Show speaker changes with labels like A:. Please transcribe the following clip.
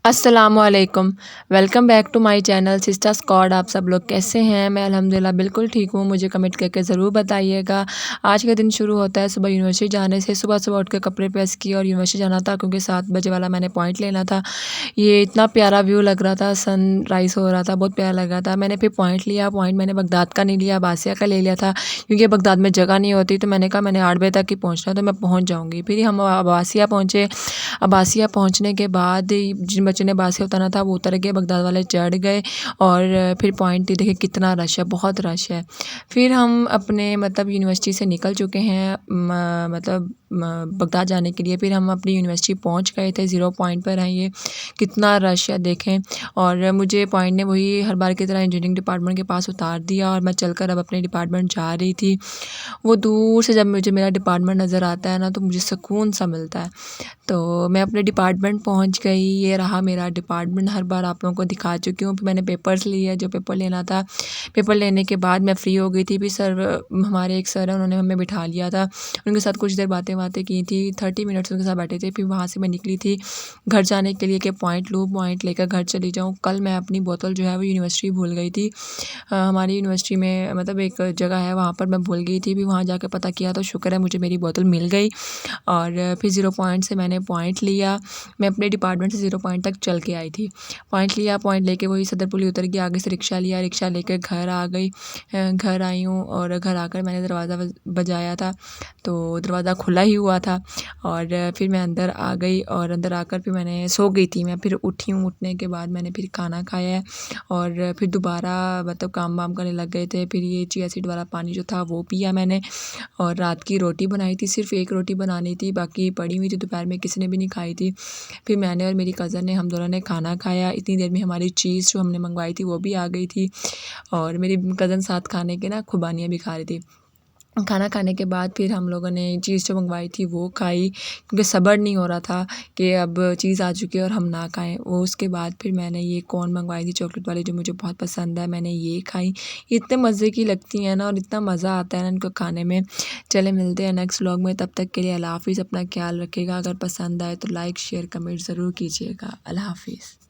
A: अस्सलामुअलैकुम। Welcome back to my channel sister squad. आप सब लोग कैसे हैं? मैं अल्हम्दुलिल्लाह बिल्कुल ठीक हूँ। मुझे कमेंट करके ज़रूर बताइएगा। आज का दिन शुरू होता है सुबह यूनिवर्सिटी जाने से। सुबह-सुबह उठ के कपड़े प्रेस किए और यूनिवर्सिटी जाना था क्योंकि 7 बजे वाला मैंने पॉइंट लेना था। ये इतना प्यारा व्यू लग रहा था, सनराइज़ हो रहा था, बहुत प्यारा लग रहा था। मैंने फिर पॉइंट लिया। पॉइंट मैंने बगदाद का नहीं लिया, अब्बासिया का ले लिया था क्योंकि बगदाद में जगह नहीं होती, तो मैंने कहा मैंने 8 बजे तक ही पहुँचना है तो मैं पहुँच जाऊँगी। फिर हम अब्बासिया पहुँचे। अब्बासिया पहुँचने के बाद जिन बच्चों ने अब्बासिया उतरना था वो उतर गए, बगदाद वाले चढ़ गए और फिर पॉइंट देखिए कितना रश है, बहुत रश है। फिर हम अपने मतलब यूनिवर्सिटी से निकल चुके हैं बगदाद जाने के लिए। फिर हम अपनी यूनिवर्सिटी पहुँच गए थे, ज़ीरो पॉइंट पर हैं ये, कितना रश है देखें। और मुझे पॉइंट ने वही हर बार की तरह इंजीनियरिंग डिपार्टमेंट के पास उतार दिया और मैं चलकर अब अपने डिपार्टमेंट जा रही थी। वो दूर से जब मुझे मेरा डिपार्टमेंट नज़र आता है ना तो मुझे सुकून सा मिलता है। तो मैं अपने डिपार्टमेंट पहुंच गई। ये रहा मेरा डिपार्टमेंट, हर बार आप लोगों को दिखा चुकी हूँ। फिर मैंने पेपर्स लिए, जो पेपर लेना था। पेपर लेने के बाद मैं फ़्री हो गई थी। फिर सर हमारे एक सर हैं, उन्होंने हमें बिठा लिया था। उनके साथ कुछ देर बातें की थी, 30 मिनट्स उनके साथ बैठे थे। फिर वहाँ से मैं निकली थी घर जाने के लिए कि पॉइंट लूँ, पॉइंट लेकर घर चली जाऊँ। कल मैं अपनी बोतल जो है वो यूनिवर्सिटी भूल गई थी। हमारी यूनिवर्सिटी में मतलब एक जगह है, वहाँ पर मैं भूल गई थी। फिर वहाँ जाकर पता किया तो शुक्र है मुझे मेरी बोतल मिल गई। और फिर ज़ीरो पॉइंट से मैंने पॉइंट लिया। मैं अपने डिपार्टमेंट से ज़ीरो पॉइंट तक चल के आई थी। पॉइंट लिया, पॉइंट लेके वही सदर पुली उतर गई, आगे से रिक्शा लिया, रिक्शा लेकर घर आ गई। घर आई हूँ और घर आकर मैंने दरवाज़ा बजाया था तो दरवाज़ा खुला ही हुआ था। और फिर मैं अंदर आ गई और अंदर आकर फिर मैंने सो गई थी मैं। फिर उठी हूँ, उठने के बाद मैंने फिर खाना खाया है और फिर दोबारा मतलब काम वाम करने लग गए थे। फिर ये चिया सीड वाला पानी जो था वो पिया मैंने और रात की रोटी बनाई थी, सिर्फ़ एक रोटी बनानी थी, बाकी पड़ी हुई थी, दोपहर में किसी ने भी नहीं खाई थी। फिर मैंने और मेरी कज़न ने, हम दोनों ने खाना खाया। इतनी देर में हमारी चीज़ जो हमने मंगवाई थी वो भी आ गई थी और मेरी कज़न साथ खाने के ना खुबानियाँ भी खा रही थी। खाना खाने के बाद फिर हम लोगों ने चीज़ जो मंगवाई थी वो खाई क्योंकि सब्र नहीं हो रहा था कि अब चीज़ आ चुकी है और हम ना खाएँ। वो उसके बाद फिर मैंने ये कोन मंगवाई थी चॉकलेट वाली, जो मुझे बहुत पसंद है, मैंने ये खाई। इतने मज़े की लगती हैं ना और इतना मज़ा आता है ना इनको खाने में। चलें मिलते हैं नेक्स्ट व्लॉग में, तब तक के लिए अल्लाह हाफ़िज़। अपना ख़्याल रखिएगा। अगर पसंद आए तो लाइक, शेयर, कमेंट ज़रूर कीजिएगा। अल्लाह हाफ़िज़।